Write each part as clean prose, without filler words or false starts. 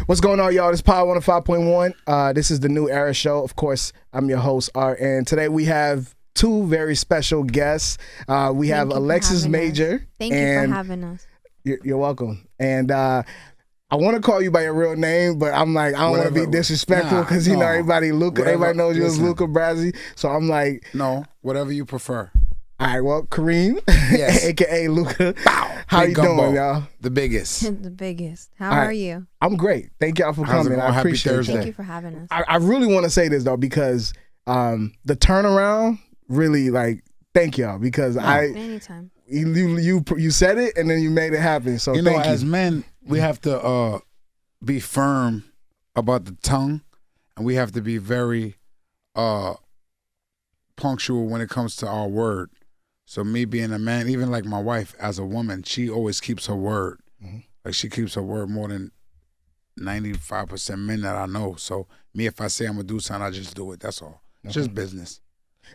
What's going on, y'all? This is Power 105.1. This is the New Era Show. Of course, I'm your host, Art, and today we have two very special guests. We have Alexis Major. Thank you for having us. You're welcome. And I want to call you by your real name, but I'm like, I don't want to be disrespectful because you know everybody knows you as Luka Brazi. So I'm like, no, whatever you prefer. All right, well, Kareem, yes. aka Luka. How you Gumbo, doing, y'all? The biggest. The biggest. How are you? I'm great. Thank y'all for coming. I appreciate it. Thank you for having us. I really want to say this though, because the turnaround really, like, thank y'all, because anytime you said it and then you made it happen. So thank you. As men, we have to be firm about the tongue, and we have to be very punctual when it comes to our word. So me being a man, even like my wife as a woman, she always keeps her word. Mm-hmm. Like she keeps her word more than 95% men that I know. So me, if I say I'm gonna do something, I just do it. That's all. It's just business.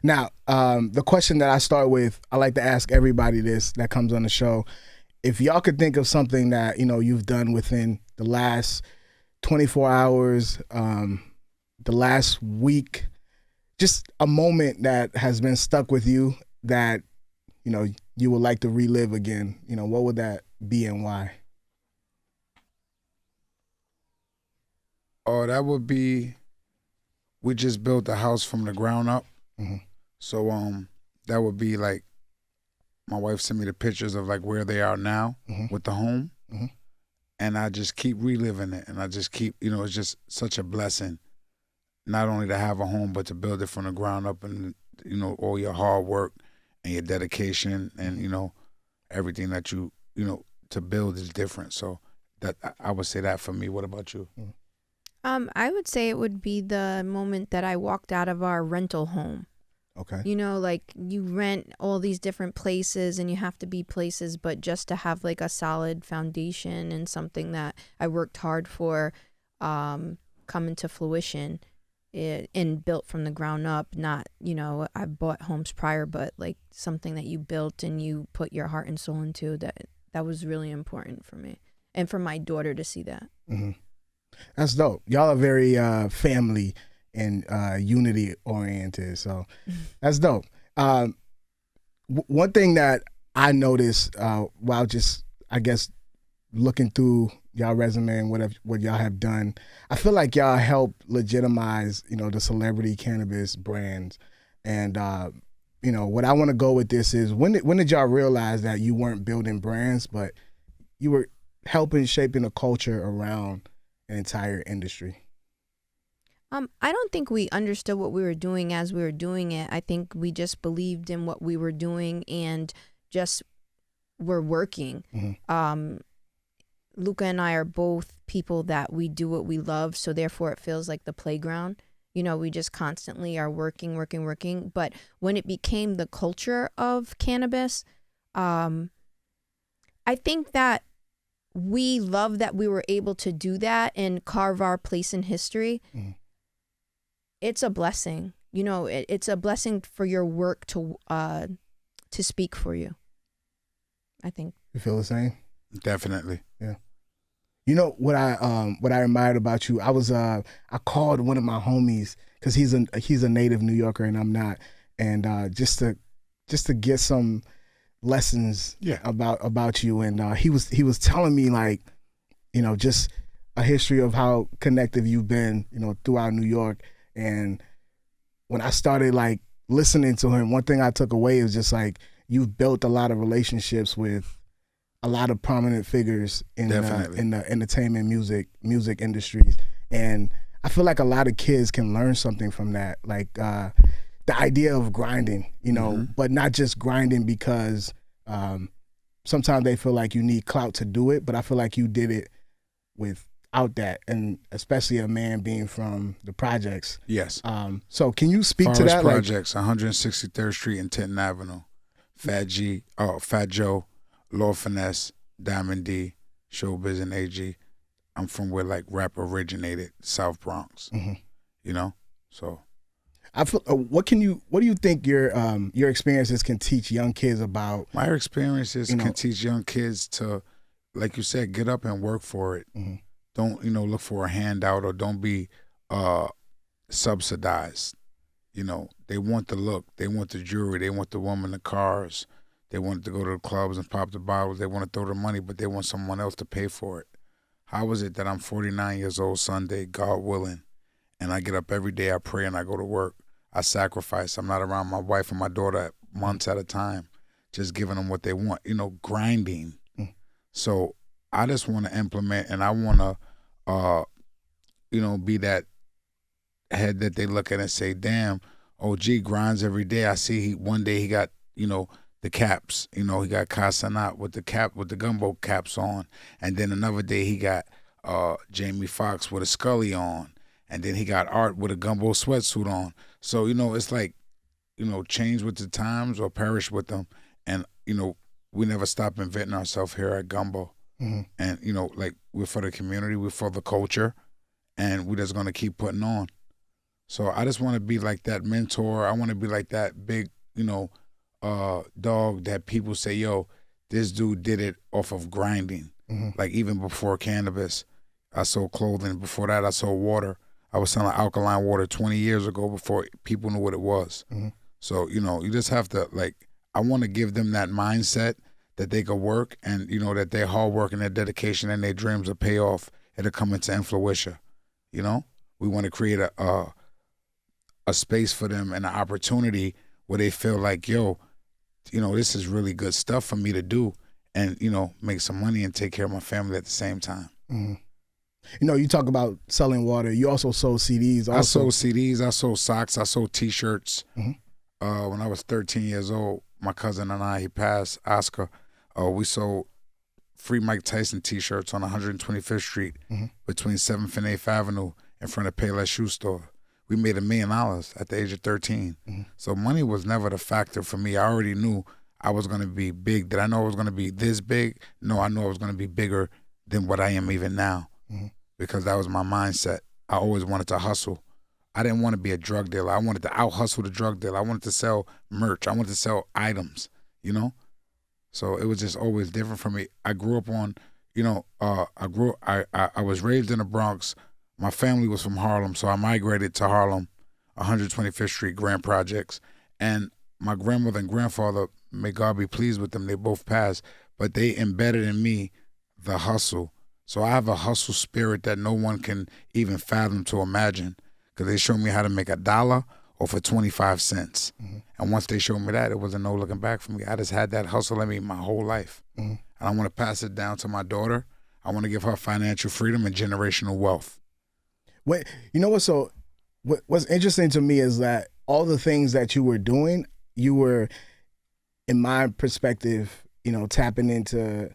Now, the question that I start with, I like to ask everybody this that comes on the show. If y'all could think of something that, you know, you've done within the last 24 hours, the last week, just a moment that has been stuck with you that, you know, you would like to relive again, you know, what would that be and why? Oh, that would be, we just built a house from the ground up. Mm-hmm. So that would be like, my wife sent me the pictures of like where they are now with the home. Mm-hmm. And I just keep reliving it. And I just keep, you know, it's just such a blessing, not only to have a home, but to build it from the ground up and, you know, all your hard work and your dedication and, you know, everything that you know, to build is different. So that I would say that for me. What about you? I would say it would be the moment that I walked out of our rental home. Okay. You know, like you rent all these different places and you have to be places, but just to have like a solid foundation and something that I worked hard for come into fruition and built from the ground up. Not, you know, I bought homes prior, but like something that you built and you put your heart and soul into, that was really important for me and for my daughter to see that. Mm-hmm. That's dope. Y'all are very family and unity oriented, so that's dope. One thing that I noticed while just, I guess, looking through y'all resume and what y'all have done, I feel like y'all help legitimize, you know, the celebrity cannabis brands. And you know, what I want to go with this is, when did y'all realize that you weren't building brands, but you were helping shaping a culture around an entire industry? I don't think we understood what we were doing as we were doing it. I think we just believed in what we were doing and just were working. Mm-hmm. Luka and I are both people that we do what we love, so therefore it feels like the playground. You know, we just constantly are working. But when it became the culture of cannabis, I think that we love that we were able to do that and carve our place in history. Mm-hmm. It's a blessing. You know, it's a blessing for your work to speak for you, I think. You feel the same? Definitely. Yeah. You know what I admired about you? I called one of my homies because he's a native New Yorker and I'm not, and just to get some lessons about you, and he was telling me, like, you know, just a history of how connected you've been, you know, throughout New York. And when I started like listening to him, one thing I took away is just like, you've built a lot of relationships with a lot of prominent figures in the entertainment music industries, and I feel like a lot of kids can learn something from that, like the idea of grinding, you know, but not just grinding because sometimes they feel like you need clout to do it, but I feel like you did it without that, and especially a man being from the projects. Yes. So can you speak to that? Projects, 163rd Street and 10th Avenue. Fat Joe, Law Finesse, Diamond D, Showbiz, and AG. I'm from where like rap originated, South Bronx. Mm-hmm. You know, so I feel. What do you think your experiences can teach young kids about? My experiences can teach young kids to, like you said, get up and work for it. Mm-hmm. don't look for a handout, or don't be subsidized. They want the look, they want the jewelry, they want the woman, the cars, they want to go to the clubs and pop the bottles, they want to throw the money, but they want someone else to pay for it. How is it that I'm 49 years old Sunday, God willing, and I get up every day, I pray, and I go to work, I sacrifice, I'm not around my wife and my daughter months at a time, just giving them what they want, grinding. So I just want to implement, and I want to, be that head that they look at and say, damn, OG grinds every day. I see one day he got, the caps, he got Casanat with the Gumbo caps on. And then another day he got Jamie Foxx with a Scully on. And then he got Art with a Gumbo sweatsuit on. So, it's like, change with the times or perish with them. And, we never stop inventing ourselves here at Gumbo. Mm-hmm. And, like, we're for the community, we're for the culture, and we're just going to keep putting on. So I just want to be like that mentor. I want to be like that big, dog that people say, yo, this dude did it off of grinding. Mm-hmm. Like even before cannabis, I sold clothing. Before that, I sold water. I was selling alkaline water 20 years ago before people knew what it was. Mm-hmm. So, you just have to, like, I want to give them that mindset that they could work and, that their hard work and their dedication and their dreams will pay off. It'll come into fruition. We want to create a space for them and an opportunity where they feel like, yo, this is really good stuff for me to do and, make some money and take care of my family at the same time. Mm-hmm. You talk about selling water. You also sold CDs. I sold CDs. I sold socks. I sold T-shirts. Mm-hmm. When I was 13 years old, my cousin and I, he passed, Oscar, we sold free Mike Tyson T-shirts on 125th Street mm-hmm. between 7th and 8th Avenue in front of Payless Shoe Store. We made $1 million at the age of 13. Mm-hmm. So money was never the factor for me. I already knew I was going to be big. Did I know I was going to be this big? No, I knew I was going to be bigger than what I am even now mm-hmm. because that was my mindset. I always wanted to hustle. I didn't want to be a drug dealer. I wanted to out-hustle the drug dealer. I wanted to sell merch. I wanted to sell items, So it was just always different for me. I grew up on, I was raised in the Bronx. My family was from Harlem, so I migrated to Harlem, 125th Street, Grand Projects. And my grandmother and grandfather, may God be pleased with them, they both passed, but they embedded in me the hustle. So I have a hustle spirit that no one can even fathom to imagine, because they showed me how to make $1 or for 25 cents. Mm-hmm. And once they showed me that, it wasn't no looking back for me. I just had that hustle in me my whole life. Mm-hmm. And I want to pass it down to my daughter. I want to give her financial freedom and generational wealth. Wait, you know what? So what's interesting to me is that all the things that you were doing, you were, in my perspective, tapping into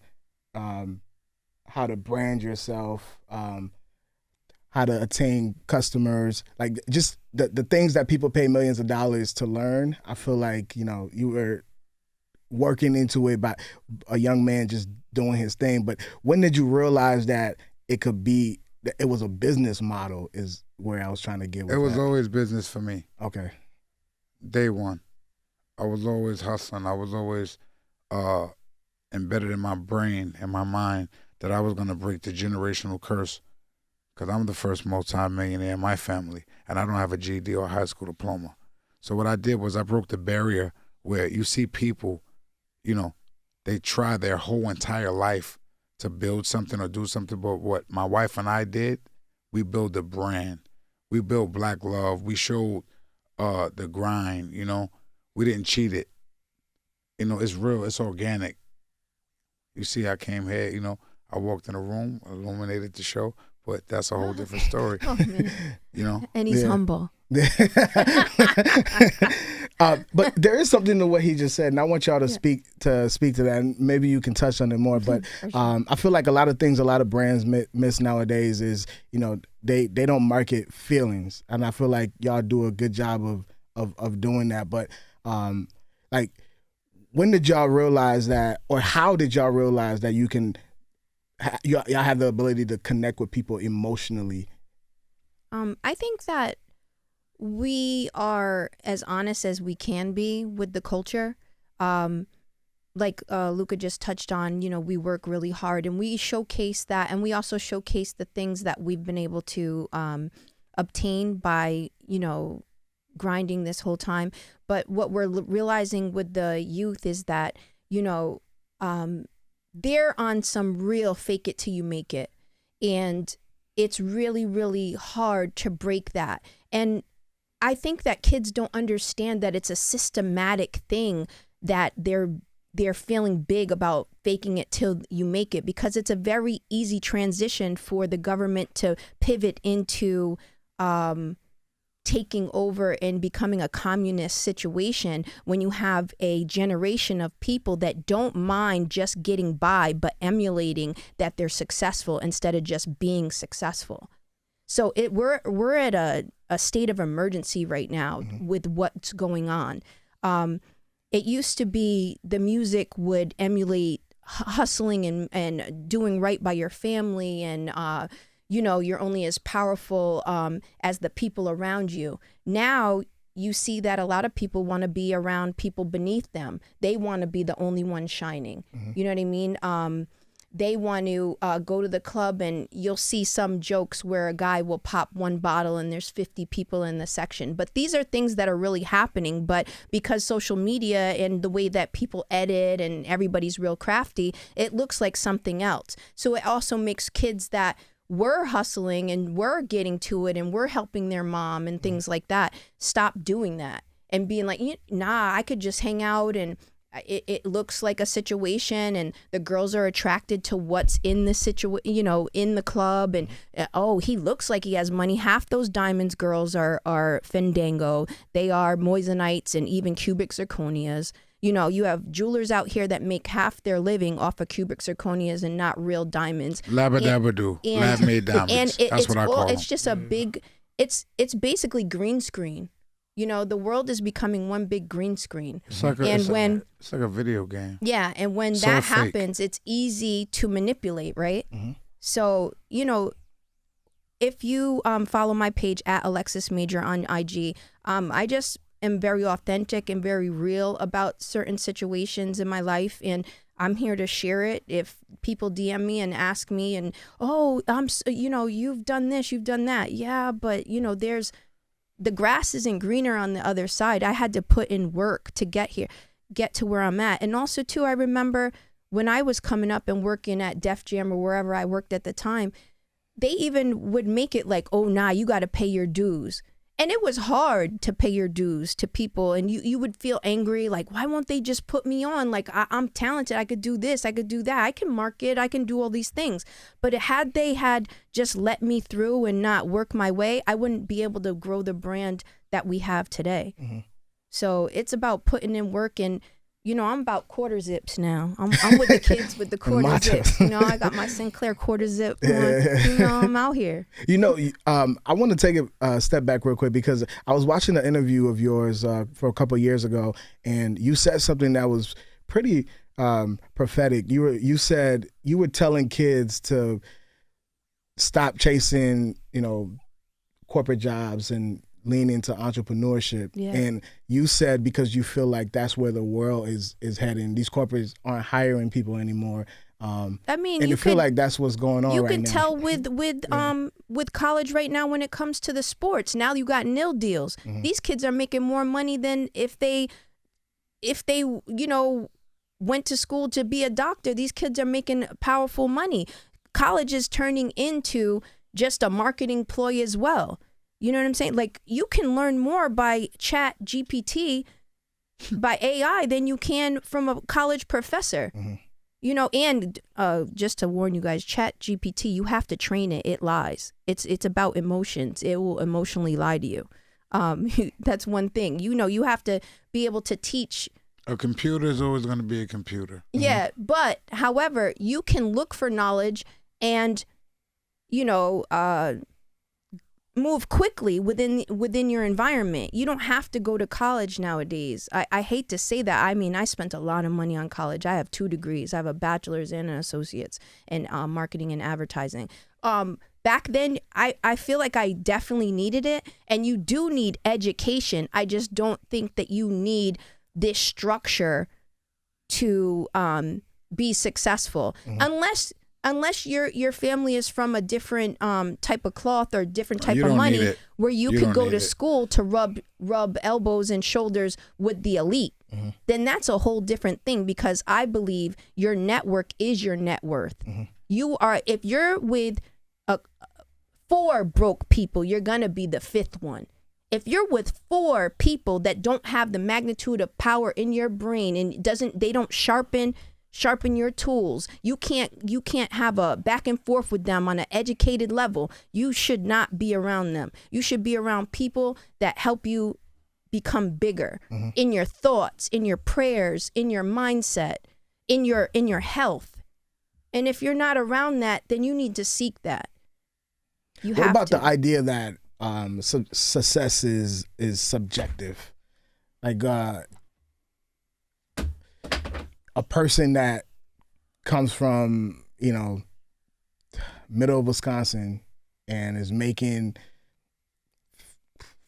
how to brand yourself, how to attain customers, like just the things that people pay millions of dollars to learn. I feel like, you were working into it by a young man just doing his thing. But when did you realize that it was a business model is where I was trying to get with it was that. Always business for me. Okay. Day one. I was always hustling. I was always embedded in my brain and my mind that I was going to break the generational curse, because I'm the first multi-millionaire in my family, and I don't have a GED or a high school diploma. So what I did was I broke the barrier where you see people, they try their whole entire life to build something or do something, but what my wife and I did, we built a brand. We built Black love. We showed the grind, We didn't cheat it. It's real. It's organic. You see, I came here, I walked in a room, illuminated the show, but that's a whole different story. Oh, man. And he's humble. But there is something to what he just said, and I want y'all to speak to that, and maybe you can touch on it more. But sure. I feel like a lot of things a lot of brands miss nowadays is, they don't market feelings, and I feel like y'all do a good job of doing that. But like, when did y'all realize that, or how did y'all realize that you can? Y'all have the ability to connect with people emotionally? I think that we are as honest as we can be with the culture. like Luka just touched on, we work really hard and we showcase that, and we also showcase the things that we've been able to obtain by, grinding this whole time. But what we're realizing with the youth is that, they're on some real fake it till you make it. And it's really, really hard to break that. And I think that kids don't understand that it's a systematic thing, that they're feeling big about faking it till you make it, because it's a very easy transition for the government to pivot into taking over and becoming a communist situation when you have a generation of people that don't mind just getting by, but emulating that they're successful instead of just being successful. So we're at a state of emergency right now with what's going on. It used to be the music would emulate hustling and doing right by your family, and you're only as powerful as the people around you. Now you see that a lot of people want to be around people beneath them. They want to be the only one shining. You know what I mean? They want to go to the club, and you'll see some jokes where a guy will pop one bottle and there's 50 people in the section. But these are things that are really happening. But because social media and the way that people edit and everybody's real crafty, it looks like something else. So it also makes kids that were hustling and were getting to it and were helping their mom and things like that stop doing that and being like, nah, I could just hang out, and it looks like a situation, and the girls are attracted to what's in the in the club, and oh, he looks like he has money. Half those diamonds girls are Fandango. They are moisanites and even cubic zirconias. You have jewelers out here that make half their living off of cubic zirconias and not real diamonds. Labba-dabba-doo, lab-made diamonds. That's what I call them. It's just a big, it's basically green screen. The world is becoming one big green screen. It's like a video game. Yeah, and when So that fake. happens, it's easy to manipulate, right? So, if you follow my page at Alexis Major on IG, I just am very authentic and very real about certain situations in my life, and I'm here to share it. If people DM me and ask me, and you've done this, you've done that. Yeah, but the grass isn't greener on the other side. I had to put in work to get to where I'm at. And also too, I remember when I was coming up and working at Def Jam or wherever I worked at the time, they even would make it like, oh, nah, you got to pay your dues. And it was hard to pay your dues to people. And you would feel angry, like, why won't they just put me on? Like, I'm talented. I could do this. I could do that. I can market. I can do all these things. But had they just let me through and not work my way, I wouldn't be able to grow the brand that we have today. So it's about putting in work. And, I'm about quarter zips now. I'm with the kids with the quarter zips. I got my Sinclair quarter zip on. I'm out here. I want to take a step back real quick, because I was watching an interview of yours for a couple of years ago, and you said something that was pretty prophetic. You said you were telling kids to stop chasing, corporate jobs and lean into entrepreneurship. Yeah. And you said because you feel like that's where the world is heading. These corporates aren't hiring people anymore. And you feel like that's what's going on right now. You can tell with college right now when it comes to the sports. Now you got nil deals. These kids are making more money than if they went to school to be a doctor. These kids are making powerful money. College is turning into just a marketing ploy as well. You know what I'm saying? Like, you can learn more by Chat GPT, by AI, than you can from a college professor. And just to warn you guys, Chat GPT, you have to train it. It lies. It's about emotions. It will emotionally lie to you. That's one thing. You have to be able to teach. A computer is always going to be a computer. Yeah, but however, you can look for knowledge and, move quickly within your environment. You don't have to go to college nowadays. I hate to say that. I mean, I spent a lot of money on college. I have 2 degrees. I have a bachelor's and an associate's in marketing and advertising. Back then, I feel like I definitely needed it. And you do need education. I just don't think that you need this structure to be successful, unless your family is from a different type of cloth or different type of money, where you could go to school to rub elbows and shoulders with the elite. Then that's a whole different thing, because I believe your network is your net worth. If you're with 4 broke people, you're gonna be the 5th one. If you're with 4 people that don't have the magnitude of power in your brain and they don't sharpen your tools, you can't have a back and forth with them on an educated level, you should not be around them. You should be around people that help you become bigger in your thoughts, in your prayers, in your mindset, in your health. And if you're not around that, then you need to seek that. What about the idea that success is subjective? Like a person that comes from, middle of Wisconsin and is making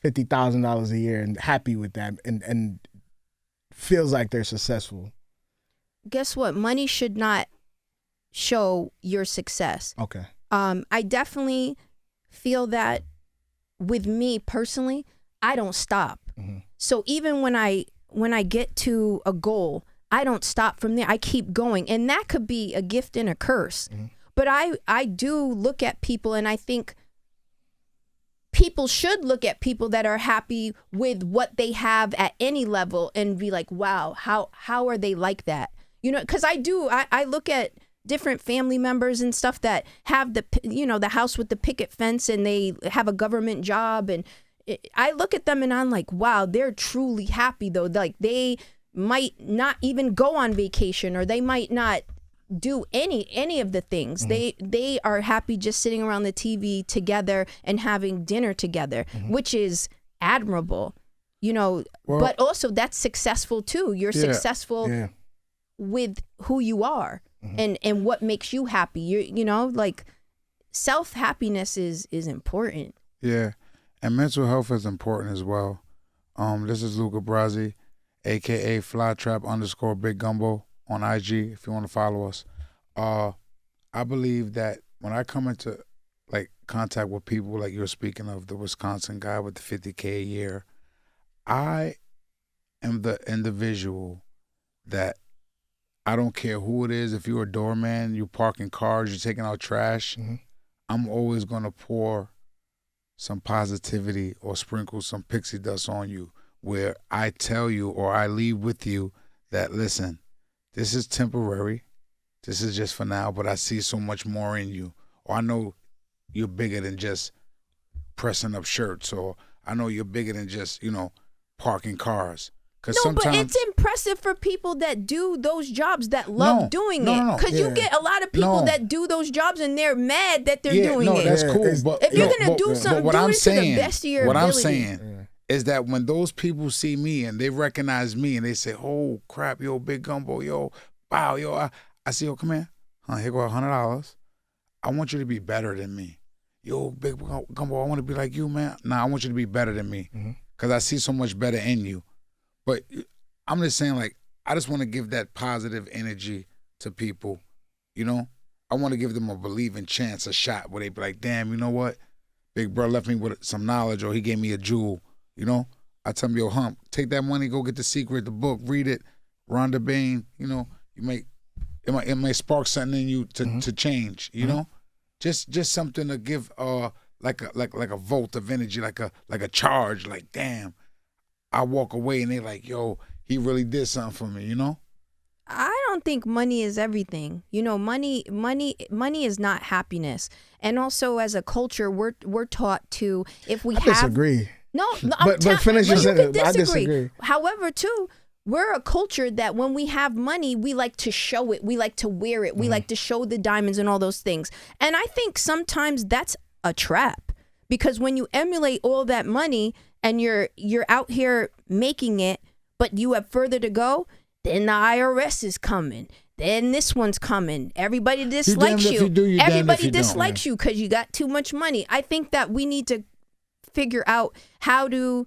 $50,000 a year and happy with that and feels like they're successful. Guess what? Money should not show your success. Okay. I definitely feel that with me personally, I don't stop. So even when I get to a goal, I don't stop from there. I keep going. And that could be a gift and a curse. But I do look at people, and I think people should look at people that are happy with what they have at any level and be like, wow, how are they like that? Because I look at different family members and stuff that have the house with the picket fence, and they have a government job, and I look at them and I'm like, wow, they're truly happy though. Like, they might not even go on vacation, or they might not do any of the things. They are happy just sitting around the TV together and having dinner together, which is admirable, but also that's successful too. You're successful with who you are and what makes you happy. Like, self-happiness is important. Yeah. And mental health is important as well. This is Luka Brazi, aka Flytrap_Big Gumbo on IG, if you want to follow us. I believe that when I come into contact with people like you're speaking of, the Wisconsin guy with the $50K a year, I am the individual that I don't care who it is. If you're a doorman, you're parking cars, you're taking out trash, I'm always going to pour some positivity or sprinkle some pixie dust on you, where I tell you or I leave with you that, listen, this is temporary. This is just for now, but I see so much more in you. Or I know you're bigger than just pressing up shirts, or I know you're bigger than just, parking cars. But it's impressive for people that do those jobs that love doing it. Because you get a lot of people that do those jobs and they're mad that they're doing it. No, that's cool. But if you're going to do something, do it to the best of your ability. What I'm saying is that when those people see me and they recognize me and they say, oh, crap, yo, Big Gumbo, yo, wow, yo, I say, yo, come here. Here go $100. I want you to be better than me. Yo, Big Gumbo, I want to be like you, man. Nah, I want you to be better than me because I see so much better in you. But I'm just saying, I just want to give that positive energy to people, I want to give them a believing chance, a shot where they be like, damn, you know what? Big bro left me with some knowledge, or he gave me a jewel, I tell him, yo, Hump, take that money, go get The Secret, the book, read it, Rhonda Bain, it may spark something in you to change, Just something to give like a volt of energy, like a charge, like, damn. I walk away and they like, yo, he really did something for me, I don't think money is everything. Money is not happiness. And also, as a culture, we're taught to, if we have. Disagree. No, but finish your sentence. I disagree. However, too, we're a culture that when we have money, we like to show it. We like to wear it. We like to show the diamonds and all those things. And I think sometimes that's a trap, because when you emulate all that money and you're out here making it, but you have further to go, then the IRS is coming. Then this one's coming. Everybody dislikes you. Everybody dislikes you because you got too much money. I think that we need to figure out how to,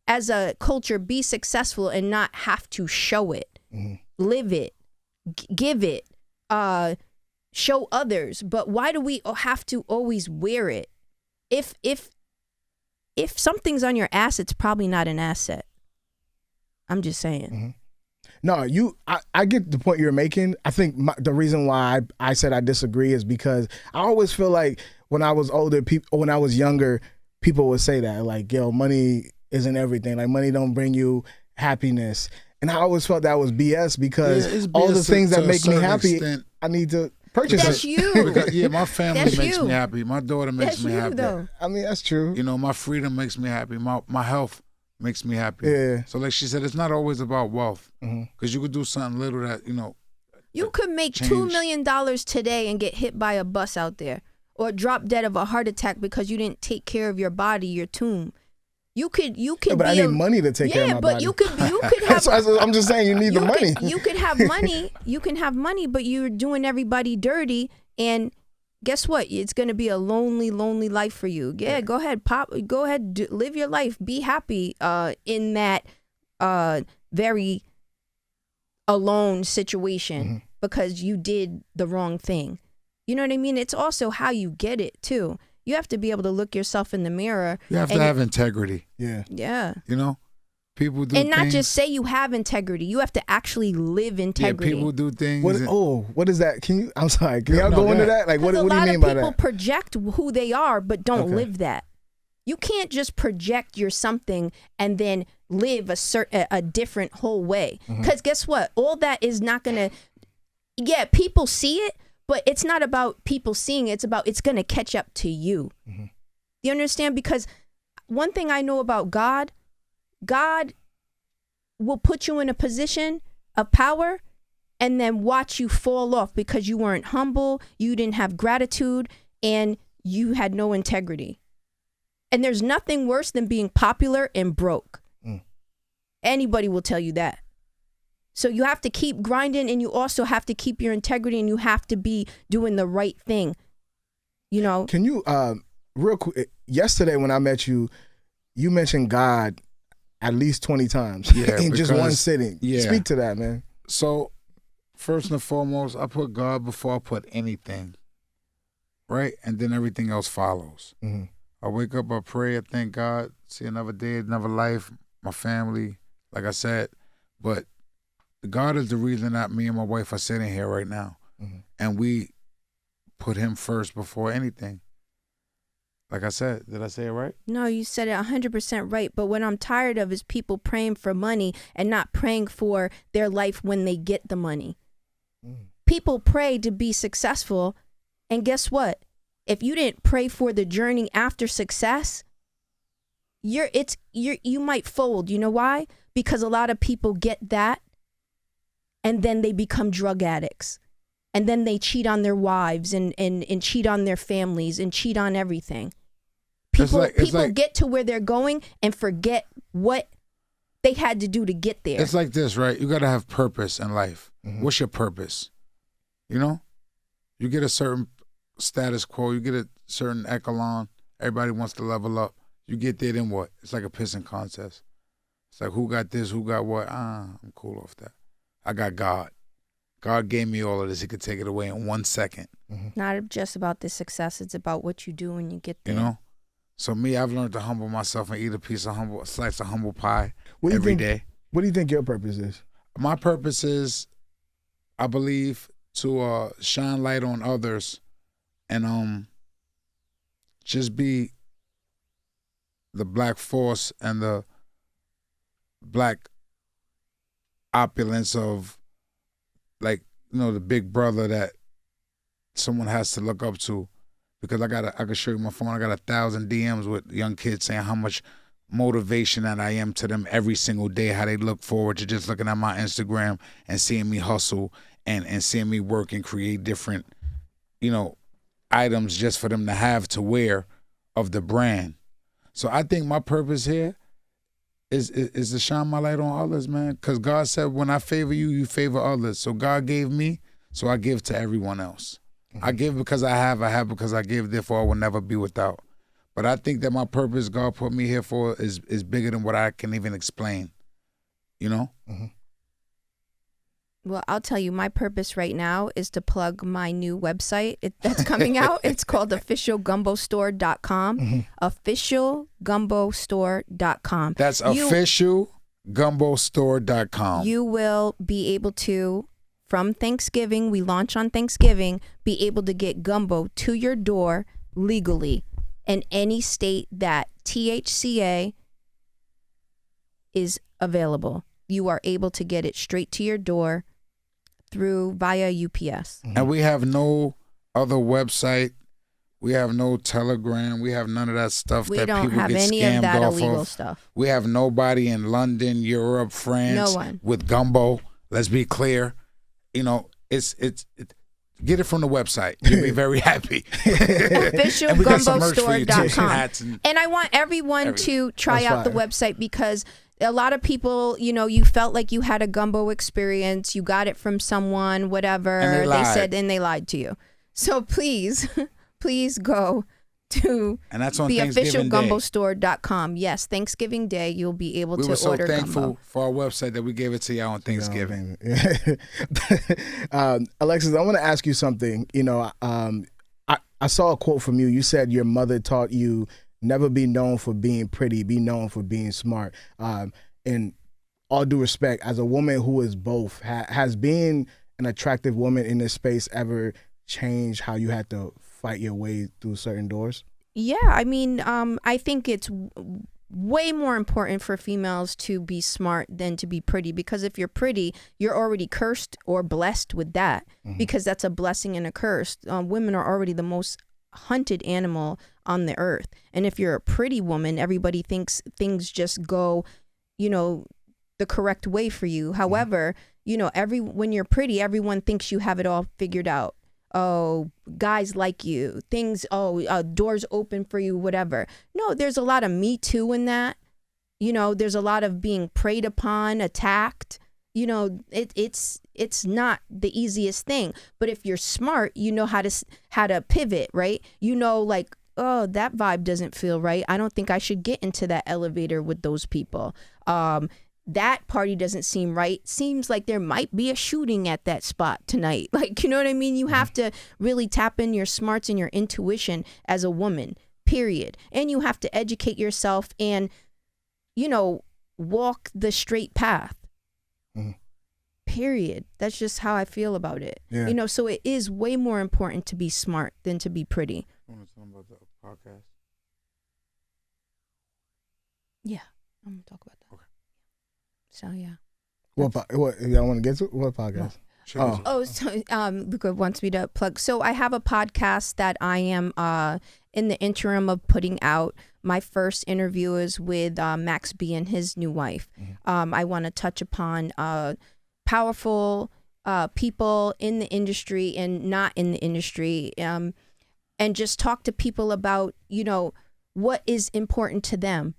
as a culture, be successful and not have to show it. Live it. give it, show others. But why do we have to always wear it? If something's on your ass, it's probably not an asset. I'm just saying. Mm-hmm. No, I get the point you're making. I think the reason why I said I disagree is because I always feel like when I was older, when I was younger, people would say that, like, yo, money isn't everything. Like, money don't bring you happiness. And I always felt that was BS because all the things that make me happy, I need to purchase That's it. you. Because, my family That's makes you. me happy. My daughter makes That's me you, happy. though. I mean, that's true. My freedom makes me happy. My health makes me happy. Yeah. So like she said, it's not always about wealth. Mm-hmm. Because you could do something little that, You could make $2 million today and get hit by a bus out there, or drop dead of a heart attack because you didn't take care of your body, your tomb. You could. Yeah, but I need money to take care of my body. Yeah, but you could have. I'm just saying, you need the money. You could have money. You can have money, but you're doing everybody dirty. And guess what? It's going to be a lonely, lonely life for you. Yeah, go ahead, Go ahead, live your life. Be happy in that very alone situation because you did the wrong thing. You know what I mean? It's also how you get it too. You have to be able to look yourself in the mirror. You have to have integrity. Yeah. Yeah. People do and not things, just say you have integrity. You have to actually live integrity. Yeah, people do things. What is that? I'm sorry. Can y'all go into that? Like, what do you mean by that? A lot of people project who they are, but don't live that. You can't just project you're something and then live a different whole way. Because guess what? All that is not going to, people see it, but it's not about people seeing it. It's going to catch up to you. You understand? Because one thing I know about God will put you in a position of power and then watch you fall off because you weren't humble, you didn't have gratitude, and you had no integrity. And there's nothing worse than being popular and broke. Anybody will tell you that. So you have to keep grinding, and you also have to keep your integrity, and you have to be doing the right thing. Can you, real quick, yesterday when I met you, you mentioned God at least 20 times in just one sitting. Yeah. Speak to that, man. So, first and foremost, I put God before I put anything, right? And then everything else follows. I wake up, I pray, I thank God, see another day, another life, my family, like I said. But God is the reason that me and my wife are sitting here right now. And we put him first before anything. Like I said, did I say it right? No, you said it 100% right. But what I'm tired of is people praying for money and not praying for their life when they get the money. People pray to be successful. And guess what? If you didn't pray for the journey after success, you might fold. You know why? Because a lot of people get that and then they become drug addicts. And then they cheat on their wives and cheat on their families and cheat on everything. People get to where they're going and forget what they had to do to get there. It's like this, right? You got to have purpose in life. What's your purpose? You get a certain status quo. You get a certain echelon. Everybody wants to level up. You get there, then what? It's like a pissing contest. It's like, who got this? Who got what? I'm cool off that. I got God. God gave me all of this. He could take it away in 1 second. Not just about the success. It's about what you do when you get there. So me, I've learned to humble myself and eat a slice of humble pie every day. What do you think your purpose is? My purpose is, I believe, to shine light on others and just be the black force and the black opulence of, like, the big brother that someone has to look up to. Because I can show you my phone. I got 1,000 DMs with young kids saying how much motivation that I am to them every single day, how they look forward to just looking at my Instagram and seeing me hustle and seeing me work and create different, items just for them to have to wear of the brand. So I think my purpose here is to shine my light on others, man. Because God said, when I favor you, you favor others. So God gave me, so I give to everyone else. I give because I have because I give, therefore I will never be without. But I think that my purpose God put me here for is bigger than what I can even explain, Well, I'll tell you, my purpose right now is to plug my new website that's coming out. It's called officialgumbostore.com. Officialgumbostore.com. That's officialgumbostore.com. You will be able to, from Thanksgiving, we launch on Thanksgiving, be able to get gumbo to your door legally in any state that THCA is available. You are able to get it straight to your door via UPS. And we have no other website. We have no Telegram. We have none of that stuff that people get scammed off of. We don't have any of that illegal stuff. We have nobody in London, Europe, France No one. with gumbo. Let's be clear. You know, it's get it from the website. You'll be very happy. Officialgumbostore.com. And I want everyone to try out the website, because a lot of people, you know, you felt like you had a gumbo experience, you got it from someone, whatever, and they said, and they lied to you. So please go to the officialgumbostore.com. Yes, Thanksgiving Day, you'll be able to order gumbo. We were so thankful for our website that we gave it to y'all on Thanksgiving. Alexis, I want to ask you something. You know, I saw a quote from you. You said your mother taught you never be known for being pretty, be known for being smart. In all due respect, as a woman who is both, has being an attractive woman in this space ever changed how you had to fight your way through certain doors? Yeah, I mean, I think it's way more important for females to be smart than to be pretty, because if you're pretty, you're already cursed or blessed with that, because that's a blessing and a curse. Women are already the most hunted animal on the earth, and if you're a pretty woman, everybody thinks things just go, you know, the correct way for you. However, you know, when you're pretty, everyone thinks you have it all figured out. Oh, guys like you, things, doors open for you, whatever. No, there's a lot of Me Too in that. You know, there's a lot of being preyed upon, attacked. You know, it's not the easiest thing. But if you're smart, you know how to pivot, right? You know, like, oh, that vibe doesn't feel right. I don't think I should get into that elevator with those people. That party doesn't seem right. Seems like there might be a shooting at that spot tonight. Like, you know what I mean? You have to really tap in your smarts and your intuition as a woman, period. And you have to educate yourself and, you know, walk the straight path. Period. That's just how I feel about it. Yeah. You know, so it is way more important to be smart than to be pretty. You want to talk about the podcast? Yeah, I'm going to talk about that. Okay. So, yeah. What y'all want to get to? What podcast? No. So Luka wants me to plug. So I have a podcast that I am in the interim of putting out. My first interview is with Max B and his new wife. I want to touch upon powerful people in the industry and not in the industry, and just talk to people about, you know, what is important to them.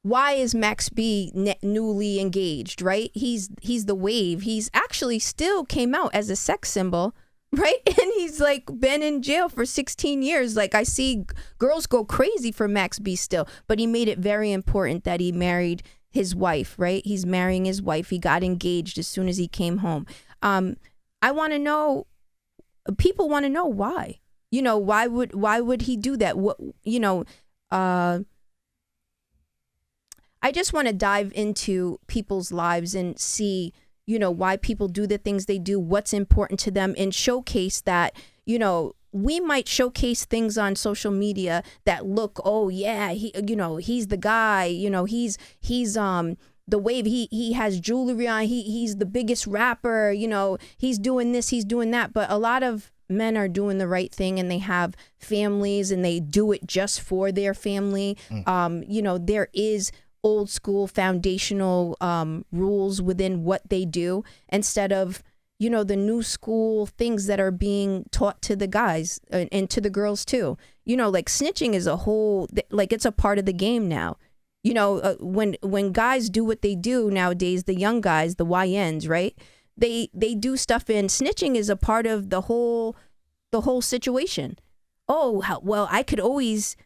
Why is Max B newly engaged, right? He's the wave. He's actually still came out as a sex symbol, right? And he's like been in jail for 16 years. Like, I see girls go crazy for Max B still, but he made it very important that he married his wife, right? He's marrying his wife. He got engaged as soon as he came home. I want to know, people want to know why. You know, why would he do that? What, you know, I just want to dive into people's lives and see, you know, why people do the things they do, what's important to them, and showcase that, you know, we might showcase things on social media that look, oh yeah, you know, he's the guy, you know, he's the wave, he has jewelry on, he's the biggest rapper, you know, he's doing this, he's doing that. But a lot of men are doing the right thing, and they have families, and they do it just for their family. You know, there is old school foundational rules within what they do, instead of, you know, the new school things that are being taught to the guys and to the girls too. You know, like snitching is a whole, like, it's a part of the game now. You know, when guys do what they do nowadays, the young guys, the YNs, right? They do stuff, and snitching is a part of the whole situation. Oh, well, I could always,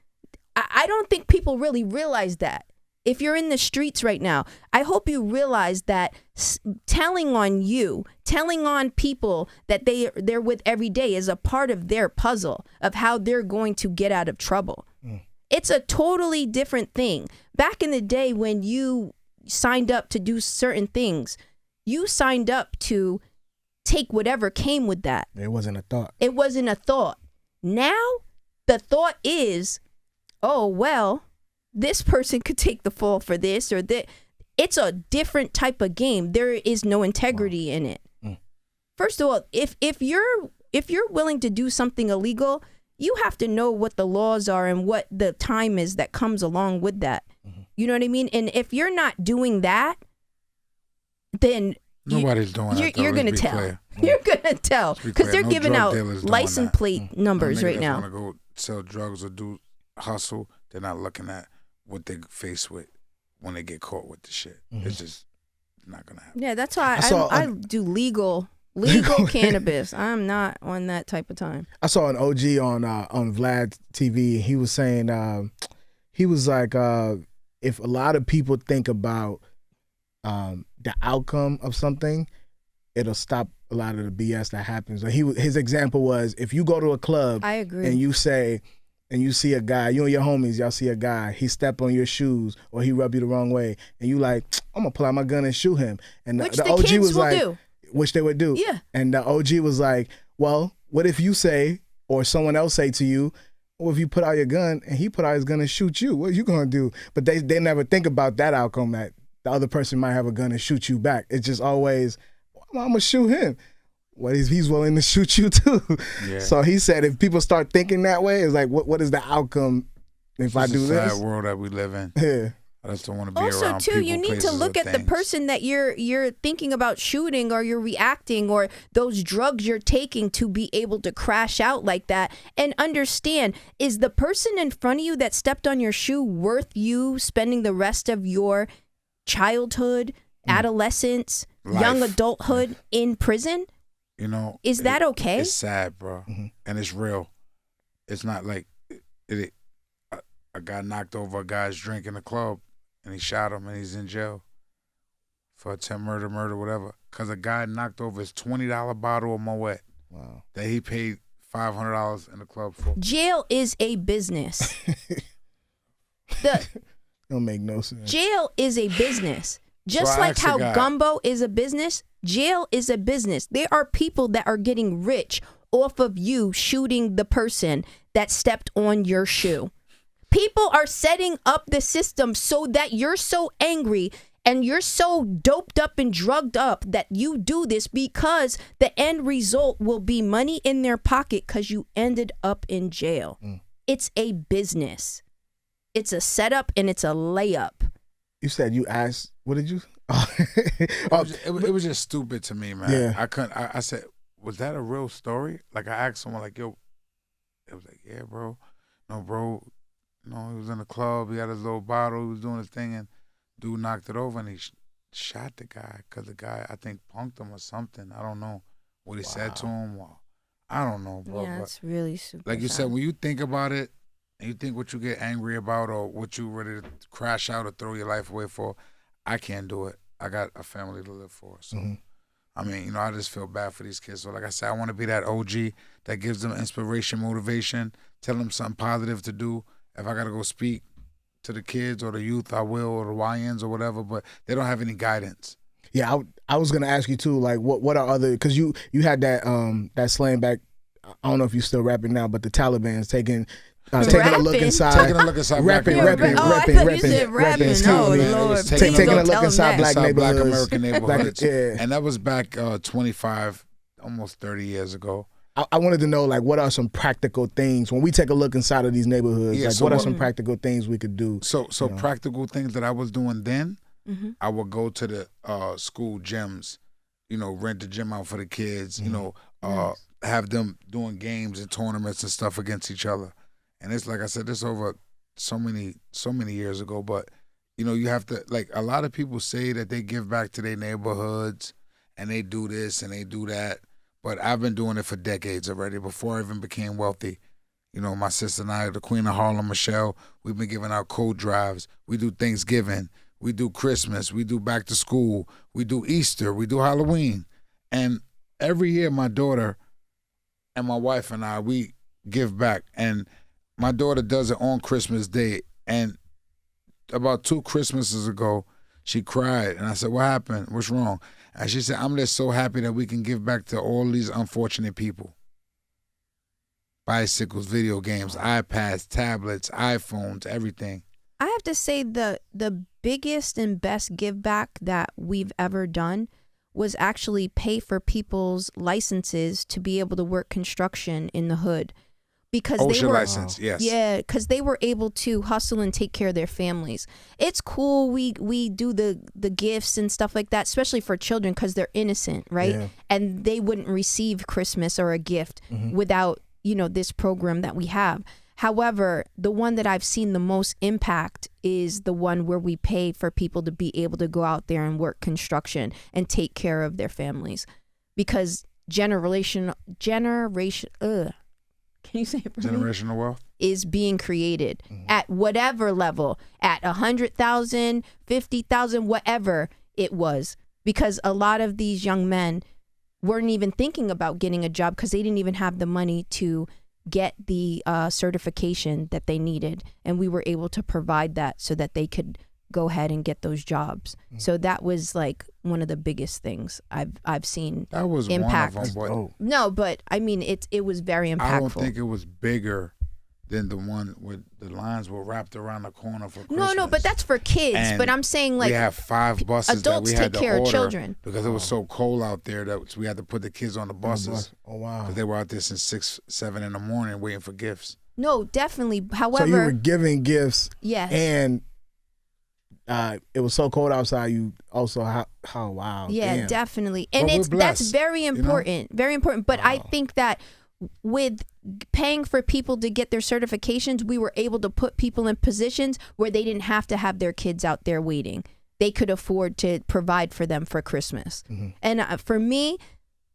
I don't think people really realize that. If you're in the streets right now, I hope you realize that telling on people that they're with every day is a part of their puzzle of how they're going to get out of trouble. It's a totally different thing. Back in the day when you signed up to do certain things, you signed up to take whatever came with that. It wasn't a thought. It wasn't a thought. Now, the thought is, oh, well, this person could take the fall for this or that. It's a different type of game. There is no integrity in it. First of all, if you're willing to do something illegal, you have to know what the laws are and what the time is that comes along with that. You know what I mean? And if you're not doing that, then nobody's doing that. You're gonna tell. Clear. You're gonna tell because they're giving out license plate numbers right now. Want to go sell drugs or do hustle? They're not looking at what they face with when they get caught with the shit. It's just not gonna happen. Yeah, that's why I do legal cannabis. I'm not on that type of time. I saw an OG on Vlad TV. He was saying he was like, if a lot of people think about the outcome of something, it'll stop a lot of the BS that happens. So his example was, if you go to a club, I agree, and you see a guy, you and your homies, y'all see a guy, he step on your shoes or he rub you the wrong way, and you like, I'm gonna pull out my gun and shoot him. And which the the OG kids was will like, do. which they would do. Yeah. And the OG was like, well, what if you say, or someone else say to you, well, if you put out your gun and he put out his gun and shoot you, what are you gonna do? But they never think about that outcome, that the other person might have a gun and shoot you back. It's just always, well, I'm gonna shoot him. What if he's willing to shoot you too? Yeah. So he said, if people start thinking that way, it's like, what is the outcome if I do this? It's a sad world that we live in. Yeah. I just don't want to be also, around too, people, you need to look at the person that you're thinking about shooting, or you're reacting, or those drugs you're taking to be able to crash out like that, and understand, is the person in front of you that stepped on your shoe worth you spending the rest of your childhood, adolescence, young adulthood in prison? You know, is that okay? It's sad, bro, and it's real. It's not like a guy knocked over a guy's drink in the club, and he shot him, and he's in jail for attempt murder, whatever, because a guy knocked over his $20 bottle of Moet that he paid $500 in the club for. Jail is a business. Don't make no sense. Jail is a business. Just like how Gumbo is a business, jail is a business. There are people that are getting rich off of you shooting the person that stepped on your shoe. People are setting up the system so that you're so angry and you're so doped up and drugged up that you do this, because the end result will be money in their pocket because you ended up in jail. It's a business. It's a setup and it's a layup. You said you asked, what did you? It was just stupid to me, man. Yeah. I said, was that a real story? Like, I asked someone, like, yo, it was like, yeah, bro. No, bro. No, he was in the club. He had his little bottle. He was doing his thing, and dude knocked it over, and he shot the guy because the guy, I think, punked him or something. I don't know what he said to him. Well, I don't know, bro. Yeah, it's really super. Like you said, when you think about it, and you think what you get angry about or what you ready to crash out or throw your life away for, I can't do it. I got a family to live for. So, I mean, you know, I just feel bad for these kids. So, like I said, I want to be that OG that gives them inspiration, motivation, tell them something positive to do. If I got to go speak to the kids or the youth, I will, or the YNs or whatever, but they don't have any guidance. Yeah, I was going to ask you, too, like, what are other, because you had that slang back, I don't know if you're still rapping now, but the Taliban's taking a look inside. Taking a look inside. Rapping. Taking a look inside black neighborhoods. Black American neighborhoods. And that was back 25, almost 30 years ago. I wanted to know, like, what are some practical things when we take a look inside of these neighborhoods? Yeah, like, so what are some practical things we could do? So practical things that I was doing then, I would go to the school gyms, you know, rent the gym out for the kids, you know, have them doing games and tournaments and stuff against each other. And it's like I said, this over so many years ago. But, you know, you have to, like, a lot of people say that they give back to their neighborhoods and they do this and they do that. But I've been doing it for decades already, before I even became wealthy. You know, my sister and I, the Queen of Harlem, Michelle, we've been giving out code drives. We do Thanksgiving. We do Christmas. We do back to school. We do Easter. We do Halloween. And every year, my daughter and my wife and I, we give back. And my daughter does it on Christmas Day. And about 2 Christmases ago, she cried. And I said, what happened? What's wrong? And she said, I'm just so happy that we can give back to all these unfortunate people. Bicycles, video games, iPads, tablets, iPhones, everything. I have to say the biggest and best give back that we've ever done was actually pay for people's licenses to be able to work construction in the hood. Because OSHA they were, license, yes. Yeah, because they were able to hustle and take care of their families. It's cool. We do the gifts and stuff like that, especially for children because they're innocent, right? Yeah. And they wouldn't receive Christmas or a gift without, this program that we have. However, the one that I've seen the most impact is the one where we pay for people to be able to go out there and work construction and take care of their families. Because generation, can you say it for me? Generational wealth is being created at whatever level, at 100,000, 50,000, whatever it was. Because a lot of these young men weren't even thinking about getting a job because they didn't even have the money to get the certification that they needed. And we were able to provide that so that they could go ahead and get those jobs. So that was like one of the biggest things I've seen. That was impact. one of them. But No, but I mean, it was very impactful. I don't think it was bigger than the one where the lines were wrapped around the corner for Christmas. No, but that's for kids. And but I'm saying like we have 5 buses adults that we had take to care order of children. because it was so cold out there that we had to put the kids on the buses. Oh wow! Because they were out there since 6, 7 in the morning waiting for gifts. No, definitely. However, So you were giving gifts, yes, and it was so cold outside. You also oh wow, yeah, damn. definitely, and Well, we're that's blessed, very important, very important. But I think that with paying for people to get their certifications, we were able to put people in positions where they didn't have to have their kids out there waiting. They could afford to provide for them for Christmas. And for me,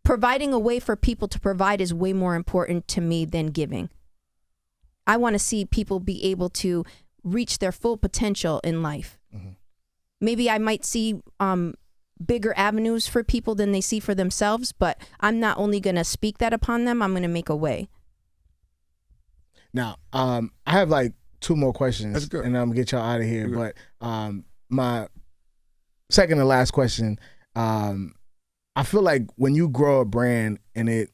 providing a way for people to provide is way more important to me than giving. I want to see people be able to reach their full potential in life. Maybe I might see bigger avenues for people than they see for themselves, but I'm not only going to speak that upon them, I'm going to make a way. Now, I have like 2 more questions, That's good. and I'm gonna get y'all out of here. But my second and last question, I feel like when you grow a brand and it,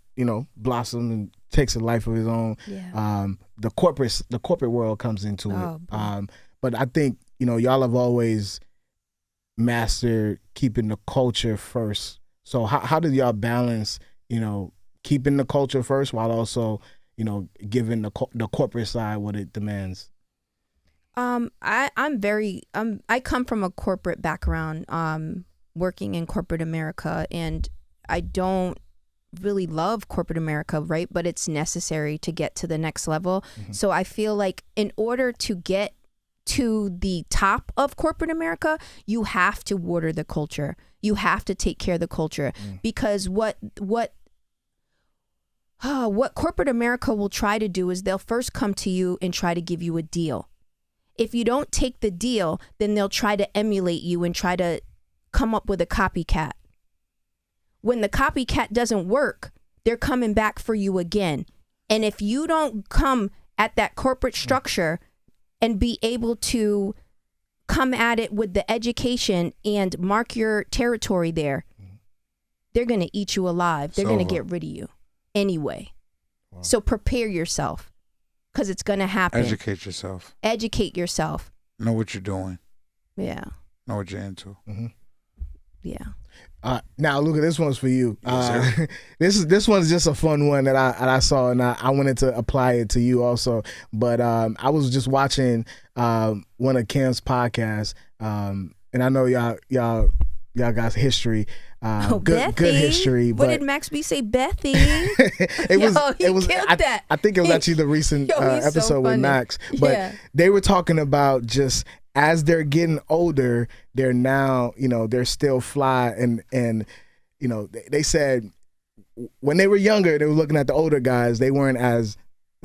blossoms and takes a life of its own, the corporate world comes into it. But I think y'all have always mastered keeping the culture first. So how do y'all balance, keeping the culture first while also given the corporate side what it demands? I come from a corporate background, working in corporate America, and I don't really love corporate America, right? But it's necessary to get to the next level. So I feel like in order to get to the top of corporate America, you have to water the culture. You have to take care of the culture because what corporate America will try to do is they'll first come to you and try to give you a deal. If you don't take the deal, then they'll try to emulate you and try to come up with a copycat. When the copycat doesn't work, they're coming back for you again. And if you don't come at that corporate structure and be able to come at it with the education and mark your territory there, they're going to eat you alive. They're going to get rid of you anyway. Wow. So prepare yourself because it's going to happen. Educate yourself. Educate yourself. Know what you're doing. Yeah. Know what you're into. Yeah. Now, Luka, this one's for you. Yes, This one's just a fun one that I saw, and I wanted to apply it to you also. But I was just watching one of Cam's podcasts, and I know y'all got history. Good history. What but did Max B say, Bethy? it was killed that. I think it was actually the recent episode with Max. But they were talking about just as they're getting older, they're now, they're still fly. And they said when they were younger, they were looking at the older guys, they weren't as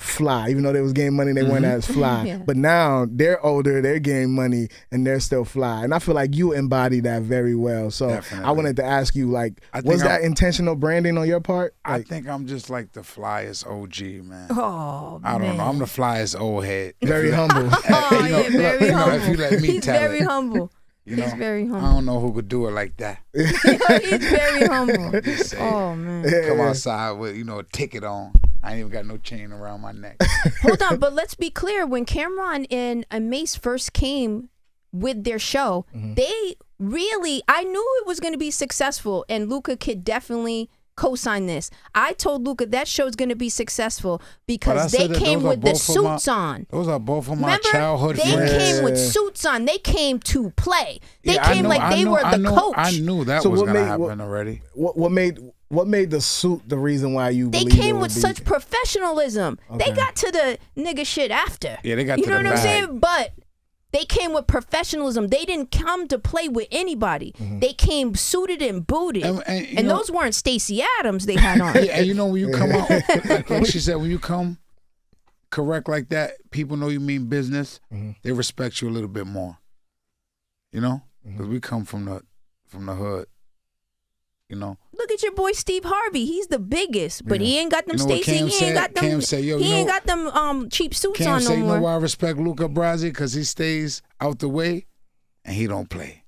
fly. Even though they was getting money, they weren't as fly. Yeah. But now they're older, they're getting money, and they're still fly. And I feel like you embody that very well. So Definitely. I wanted to ask you, like, I think was that intentional branding on your part? I Like, think I'm just like the flyest OG, man. Oh, I don't know. I'm the flyest old head. very humble. Oh, yeah, very humble. If you let me He's tell very it, humble. you know, He's very I humble. don't know who could do it like that. He's very humble. Just say, Oh, man. come outside with a ticket on. I ain't even got no chain around my neck. Hold on, but let's be clear. When Cameron and Mace first came with their show, they really, I knew it was going to be successful, and Luka could definitely co-sign this. I told Luka that show's going to be successful because they came with the suits on. Those are both of my Remember, childhood they friends. came with suits on. They came to play. They Yeah, came like they were the coach. I knew that So was what going to made- happen already. What made the suit the reason why you They believed it came would with be- such professionalism. Okay. They got to the nigga shit after. Yeah, they got You to know the what I'm bag. saying? But they came with professionalism. They didn't come to play with anybody. They came suited and booted. And you know- those weren't Stacey Adams they had on. Yeah, and you know when you come out, like she said, when you come correct like that, people know you mean business. They respect you a little bit more. You know, because we come from the hood. You know, Look at your boy Steve Harvey. He's the biggest, but he ain't got them You know what Stacey. Cam He said? ain't got them. Cam said, yo, he you ain't know- got them cheap suits Cam on say, no you know more. why I respect Luka Brazi? Because he stays out the way and he don't play.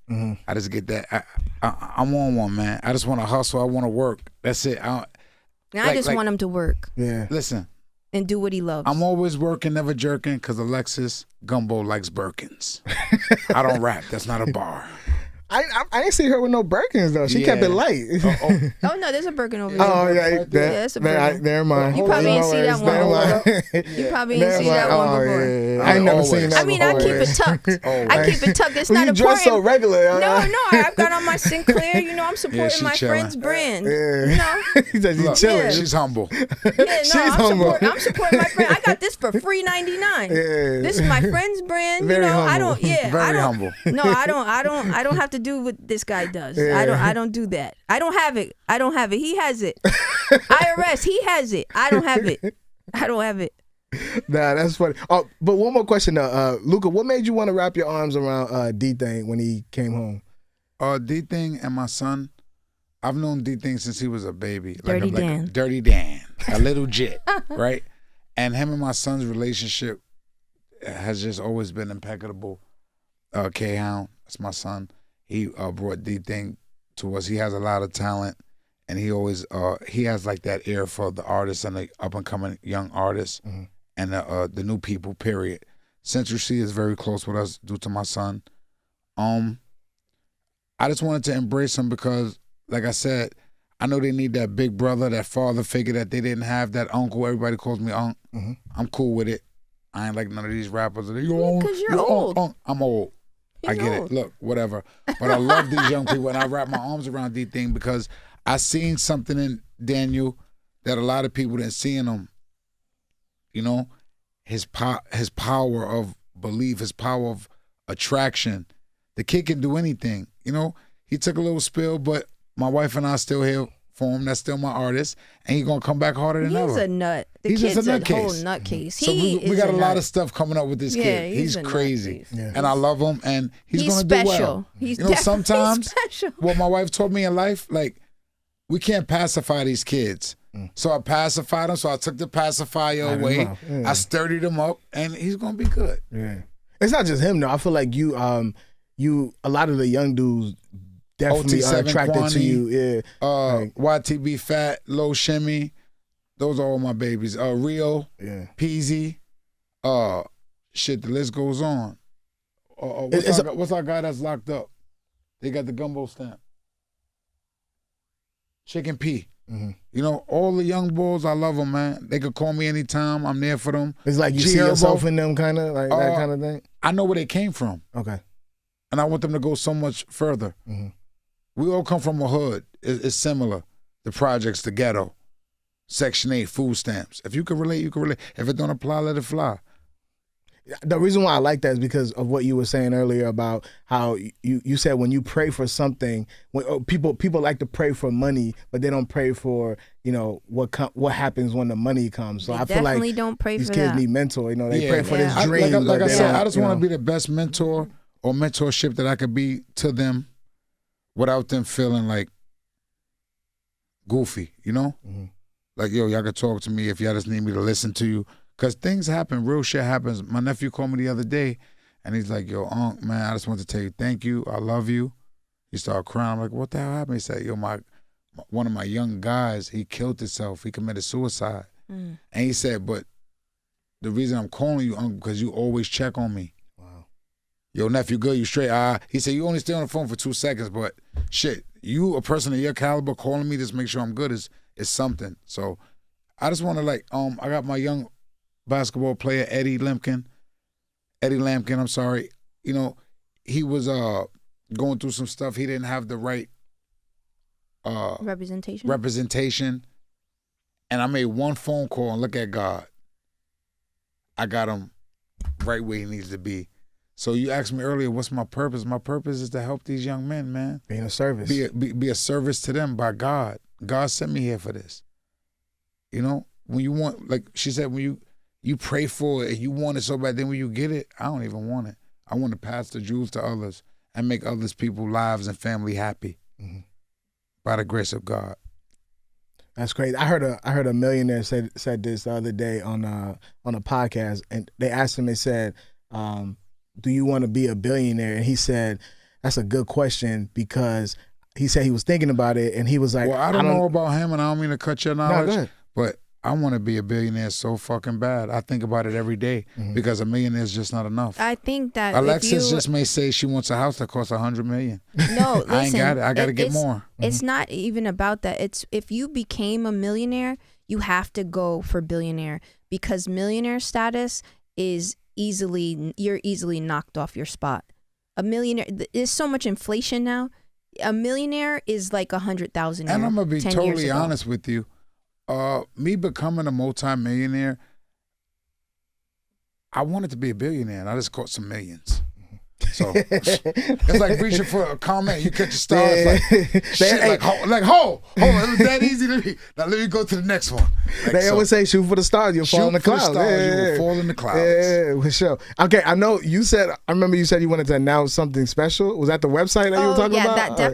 I just get that. I'm on one, man. I just want to hustle. I want to work. That's it. I like- just want him to work Yeah. Listen, and do what he loves. I'm always working, never jerking, because Alexis Gumbo likes Birkins. I don't rap. That's not a bar. I didn't see her with no Birkins though. She kept it Yeah. light. Oh no, there's a Birkin over there. Oh yeah, Yeah, that's a Birkin. never mind. You probably ain't see that one Never You probably mind. ain't see that Never one mind. before. Oh, yeah. I ain't never Always. seen that I mean, I before. keep it tucked. I keep it tucked. It's Well, not you dress so important. regular. No, I've got on my Sinclair. You know, I'm supporting she my chillin'. friend's brand. Yeah. You know? He said she's Look, chilling. she's humble. Yeah, no, She's humble. I'm supporting my friend. I got this for free $99. Yeah. This is my friend's brand. Very you know, I humble. don't. Yeah, Very I don't, humble. No, I don't have to do what this guy does. Yeah. I don't do that. I don't have it. He has it. IRS, he has it. I don't have it. Nah, that's funny. Oh, but one more question though. Luka, what made you want to wrap your arms around DThang when he came home? DThang and my son, I've known DThang since he was a baby. Dirty like Dan. a Dirty Dan. A little jit, right? And him and my son's relationship has just always been impeccable. K-Hound, that's my son. He brought DThang to us. He has a lot of talent, and he always he has like that ear for the artists and the up and coming young artists and the new people. Period. Central C is very close with us due to my son. I just wanted to embrace him because, like I said, I know they need that big brother, that father figure that they didn't have. That uncle, everybody calls me unc. I'm cool with it. I ain't like none of these rappers. Because you're old. Unc. I'm old. I get old. it. Look, whatever. But I love these young people, and I wrap my arms around DThang because I seen something in Daniel that a lot of people didn't see in him. You know, his power of belief, his power of attraction. The kid can do anything. You know, he took a little spill, but my wife and I still here for him. That's still my artist, and he's gonna come back harder than ever. He's a nut. The He's just kid's a a nutcase. whole nutcase. So we got a lot of stuff coming up with this Yeah, kid. he's He's a crazy, nutcase. Yeah. and I love him, and he's gonna special. do well. He's you know, definitely sometimes special. what my wife taught me in life, like we can't pacify these kids. So I pacified him. So I took the pacifier Out of away. his mouth, yeah. I sturdied him up, and he's gonna be good. Yeah, it's not just him though. I feel like you a lot of the young dudes definitely are OT7 attracted to Kwani, you. Yeah, YTB Fat, Low Shimmy, those are all my babies. Rio, yeah. Peasy, shit. The list goes on. What's our guy that's locked up? They got the Gumbo stamp. Chicken P. You know, all the young boys, I love them, man. They could call me anytime. I'm there for them. It's like you see G-Herbo. yourself in them, kind of like that kind of thing. I know where they came from, Okay. and I want them to go so much further. We all come from a hood. It's similar. The projects, the ghetto, Section 8, food stamps. If you can relate, you can relate. If it don't apply, let it fly. The reason why I like that is because of what you were saying earlier about how you said when you pray for something, when people like to pray for money, but they don't pray for what happens when the money comes. So They I feel like definitely don't pray these for kids that. need mentor. They Yeah. pray for this Yeah. dream. Like but I they said, don't, I just want to be the best mentor or mentorship that I could be to them without them feeling like goofy, Mhm. Like, yo, y'all could talk to me if y'all just need me to listen to you. Because things happen, real shit happens. My nephew called me the other day, and he's like, yo, Unc, man, I just want to tell you thank you. I love you. He started crying. I'm like, what the hell happened? He said, yo, one of my young guys, he killed himself. He committed suicide. Mm. And he said, but the reason I'm calling you, Uncle, because you always check on me. Wow. Yo, nephew, good, you straight? He said, you only stay on the phone for 2 seconds, but shit, you, a person of your caliber, calling me just make sure I'm good is something. So I just want to I got my young basketball player, Eddie Lampkin, I'm sorry. He was going through some stuff. He didn't have the right representation. And I made one phone call, and look at God. I got him right where he needs to be. So you asked me earlier, what's my purpose? My purpose is to help these young men, man. Being a service. Be a service to them by God. God sent me here for this. When you want, like she said, when you pray for it and you want it so bad, then when you get it, I don't even want it. I want to pass the jewels to others and make others people's lives and family happy by the grace of God. That's great. I heard a millionaire said this the other day on a podcast, and they asked him. They said, "Do you want to be a billionaire?" And he said, "That's a good question," because he said he was thinking about it, and he was like, "Well, I don't know about him, and I don't mean to cut your knowledge, go ahead. but I want to be a billionaire so fucking bad. I think about it every day because a millionaire is just not enough." I think that Alexis just may say she wants a house that costs $100 million. No, listen, I ain't got it. I got to get more. It's not even about that. It's if you became a millionaire, you have to go for billionaire, because millionaire status is you're easily knocked off your spot. A millionaire, there's so much inflation now. A millionaire is like 100,000. And I'm gonna be totally honest with you. Me becoming a multi-millionaire, I wanted to be a billionaire, and I just caught some millions. So it's like reaching for a comment. You catch a star. It's like shit. It was that easy to me. Now let me go to the next one. They always say, "Shoot for the stars, you'll fall in the clouds." You will fall in the clouds. Yeah, for sure. Okay, I know you said. I remember you said you wanted to announce something special. Was that the website that you were talking about? Yeah,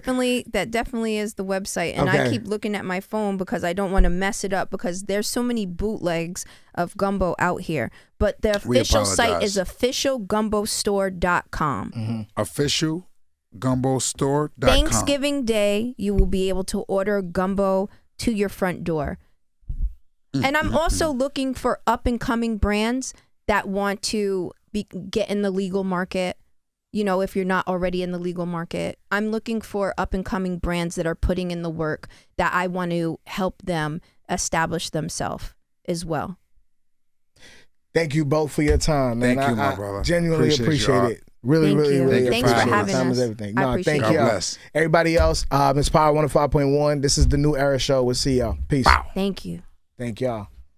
that definitely is the website. And I keep looking at my phone because I don't want to mess it up, because there's so many bootlegs of Gumbo out here. But the official site is officialgumbostore.com. Officialgumbostore.com. Thanksgiving Day, you will be able to order gumbo to your front door. And I'm also looking for up-and-coming brands that want to get in the legal market. If you're not already in the legal market, I'm looking for up-and-coming brands that are putting in the work, that I want to help them establish themselves as well. Thank you both for your time, man. Thank you, my brother. Genuinely appreciate it. Really, really Thanks for appreciate having it. us. Everything. I appreciate thank it. you. Everybody else, it's Power 105.1. This is the New Era Show. We'll see y'all. Peace. Wow. Thank you. Thank y'all.